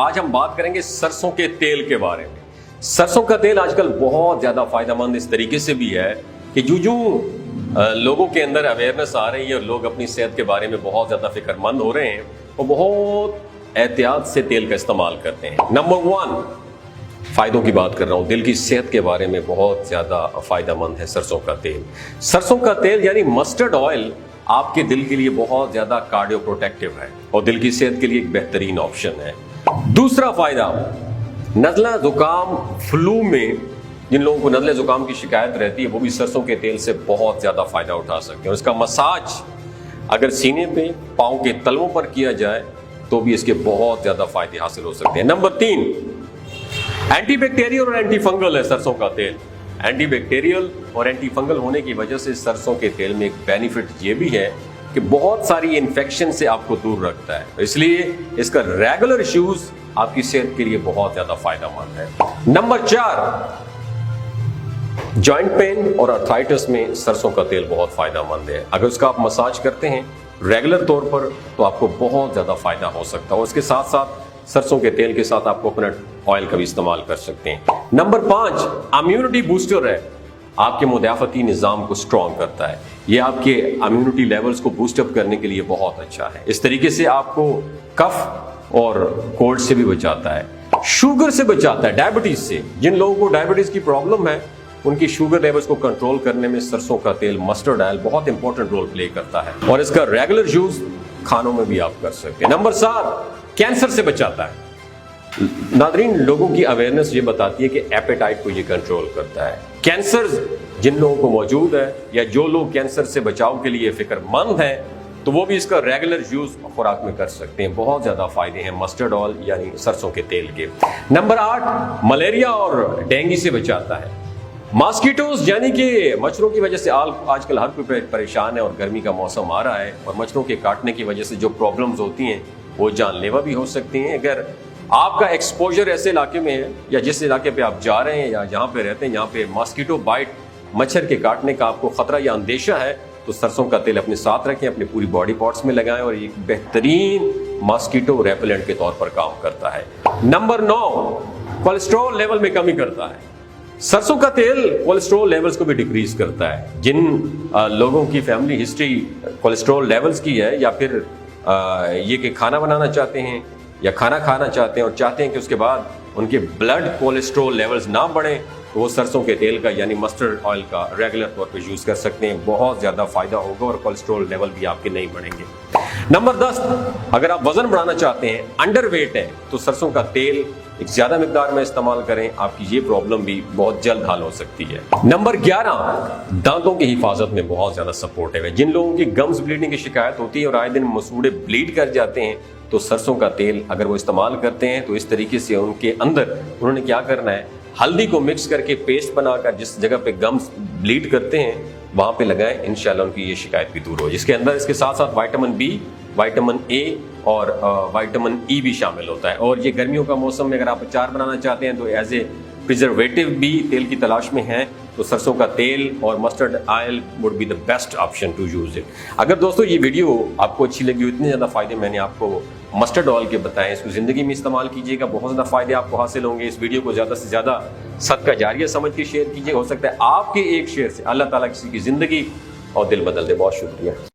आज हम बात करेंगे सरसों के तेल के बारे में। सरसों का तेल आजकल बहुत ज्यादा फायदेमंद इस तरीके से भी है कि जो लोगों के अंदर अवेयरनेस आ रही है और लोग अपनी सेहत के बारे में बहुत ज्यादा फिक्रमंद हो रहे हैं, वो बहुत एहतियात से तेल का इस्तेमाल करते हैं। नंबर 1 फायदों की बात कर रहा हूं, दिल की सेहत के बारे में बहुत ज्यादा फायदेमंद है सरसों का तेल। सरसों का तेल यानी मस्टर्ड ऑयल आपके दिल के लिए बहुत ज्यादा कार्डियो प्रोटेक्टिव है और दिल की सेहत के लिए एक बेहतरीन ऑप्शन है। दूसरा फायदा, नज़ला जुकाम फ्लू में जिन लोगों को नज़ले जुकाम की शिकायत रहती है वो भी सरसों के तेल से बहुत ज्यादा फायदा उठा सकते हैं। और इसका मसाज अगर सीने पे, पाँव के तलवों पर किया जाए तो भी इसके बहुत ज्यादा फायदे हासिल हो सकते हैं। नंबर 3 एंटीबैक्टीरियल और एंटी फंगल है सरसों का तेल। एंटीबैक्टीरियल और एंटी फंगल होने की वजह से सरसों के तेल में एक बेनिफिट ये भी है कि बहुत सारी इन्फेक्शन से आपको दूर रखता है, इसलिए इसका रेगुलर यूज आपकी सेहत के लिए बहुत ज्यादा फायदेमंद है। नंबर 4 जॉइंट पेन और अर्थराइटिस में सरसों का तेल बहुत फायदेमंद है। अगर उसका आप मसाज करते हैं रेगुलर तौर पर तो आपको बहुत ज्यादा फायदा हो सकता है। और इसके साथ साथ सरसों के तेल के साथ आप कोकोनट ऑयल का भी इस्तेमाल कर सकते हैं। नंबर 5 इम्यूनिटी बूस्टर है, आपके मुदाफती निज़ाम को स्ट्रॉन्ग करता है। ये आपके इम्यूनिटी लेवल्स को बूस्टअप करने के लिए बहुत अच्छा है। इस तरीके से आपको कफ और कोल्ड से भी बचाता है, शुगर से बचाता है, डायबिटीज से। जिन लोगों को डायबिटीज की प्रॉब्लम है उनकी शुगर लेवल्स को कंट्रोल करने में सरसों का तेल, मस्टर्ड ऑयल बहुत इंपॉर्टेंट रोल प्ले करता है और इसका रेगुलर यूज खानों में भी आप कर सकते हैं। नंबर 7 कैंसर से बचाता है। नादरीन, लोगों की अवेयरनेस ये बताती है कि एपेटाइट को ये कंट्रोल करता है। कैंसर जिन लोगों को मौजूद है या जो लोग कैंसर से बचाव के लिए फिक्रमंद हैं तो वो भी इसका रेगुलर यूज खुराक में कर सकते हैं। बहुत ज्यादा फायदे हैं मस्टर्ड ऑयल यानी सरसों के तेल के। नंबर 8 मलेरिया और डेंगू से बचाता है। मॉस्किटोज यानी कि मच्छरों की वजह से आजकल हर कोई परेशान है और गर्मी का मौसम आ रहा है और मच्छरों के काटने की वजह से जो प्रॉब्लम्स होती हैं वो जानलेवा भी हो सकती हैं। अगर आपका एक्सपोजर ऐसे इलाके में है या जिस इलाके पे आप जा रहे हैं या जहाँ पे रहते हैं, यहाँ पे मॉस्किटो बाइट, मच्छर के काटने का आपको खतरा या अंदेशा है, तो सरसों का तेल अपने साथ रखें, अपने पूरी बॉडी पार्ट्स में लगाएं और ये बेहतरीन मॉस्किटो रेपेलेंट के तौर पर काम करता है। नंबर 9 कोलेस्ट्रॉल लेवल में कमी करता है। सरसों का तेल कोलेस्ट्रॉल लेवल्स को भी डिक्रीज करता है। जिन लोगों की फैमिली हिस्ट्री कोलेस्ट्रॉल लेवल्स की है या फिर ये कि खाना बनाना चाहते हैं या खाना खाना चाहते हैं और चाहते हैं कि उसके बाद उनके ब्लड कोलेस्ट्रॉल लेवल्स ना बढ़े, तो वो सरसों के तेल का यानी मस्टर्ड ऑयल का रेगुलर तौर पे यूज कर सकते हैं। बहुत ज्यादा फायदा होगा और कोलेस्ट्रॉल लेवल भी आपके नहीं बढ़ेंगे। नंबर 10 अगर आप वजन बढ़ाना चाहते हैं, अंडर वेट है, तो सरसों का तेल एक ज्यादा मिकदार में इस्तेमाल करें, आपकी ये प्रॉब्लम भी बहुत जल्द हल हो सकती है। नंबर 11 दांतों की हिफाजत में बहुत ज्यादा सपोर्टिव है। जिन लोगों की गम्स ब्लीडिंग की शिकायत होती है और आए दिन मसूड़े ब्लीड कर जाते हैं, तो सरसों का तेल अगर वो इस्तेमाल करते हैं तो इस तरीके से उनके अंदर उन्होंने क्या करना है, हल्दी को मिक्स करके पेस्ट बनाकर जिस जगह पे गम्स ब्लीड करते हैं वहां पे लगाएं, इंशाल्लाह उनकी ये शिकायत भी दूर हो। जिसके अंदर इसके साथ साथ विटामिन बी, विटामिन ए और विटामिन ई भी शामिल होता है। और ये गर्मियों का मौसम में अगर आप अचार बनाना चाहते हैं तो एज ए प्रिजर्वेटिव भी तेल की तलाश में हैं, तो सरसों का तेल और mustard oil would be the best option to use it. अगर दोस्तों ये वीडियो आपको अच्छी लगी हो, इतने ज़्यादा फायदे मैंने आपको मस्टर्ड ऑयल के बताएं, इसको ज़िंदगी में इस्तेमाल कीजिएगा, बहुत ज़्यादा फायदे आपको हासिल होंगे। इस वीडियो को ज़्यादा से ज़्यादा सदका जारिया समझ के शेयर कीजिए। हो सकता है आपके एक शेयर से अल्लाह ताला किसी की ज़िंदगी और दिल बदल दे। बहुत शुक्रिया।